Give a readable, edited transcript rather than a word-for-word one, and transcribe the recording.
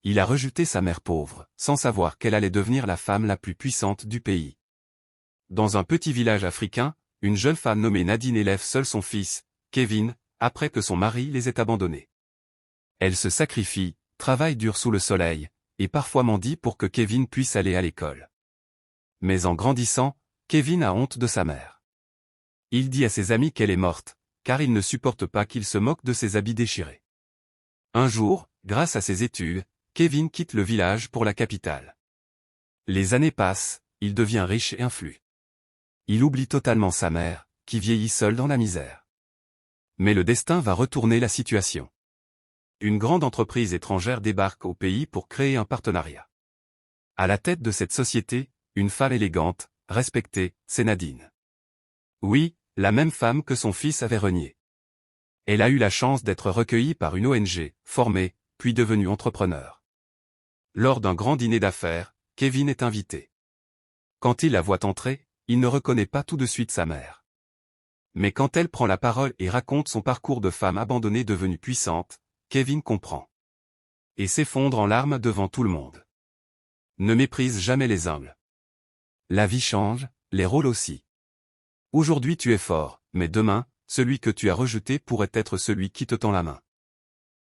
Il a rejeté sa mère pauvre, sans savoir qu'elle allait devenir la femme la plus puissante du pays. Dans un petit village africain, une jeune femme nommée Nadine élève seule son fils, Kevin, après que son mari les ait abandonnés. Elle se sacrifie, travaille dur sous le soleil, et parfois mendie pour que Kevin puisse aller à l'école. Mais en grandissant, Kevin a honte de sa mère. Il dit à ses amis qu'elle est morte, car il ne supporte pas qu'il se moque de ses habits déchirés. Un jour, grâce à ses études, Kevin quitte le village pour la capitale. Les années passent, il devient riche et influent. Il oublie totalement sa mère, qui vieillit seule dans la misère. Mais le destin va retourner la situation. Une grande entreprise étrangère débarque au pays pour créer un partenariat. À la tête de cette société, une femme élégante, respectée, c'est Nadine. Oui, la même femme que son fils avait reniée. Elle a eu la chance d'être recueillie par une ONG, formée, puis devenue entrepreneur. Lors d'un grand dîner d'affaires, Kevin est invité. Quand il la voit entrer, il ne reconnaît pas tout de suite sa mère. Mais quand elle prend la parole et raconte son parcours de femme abandonnée devenue puissante, Kevin comprend. Et s'effondre en larmes devant tout le monde. Ne méprise jamais les humbles. La vie change, les rôles aussi. Aujourd'hui tu es fort, mais demain, celui que tu as rejeté pourrait être celui qui te tend la main.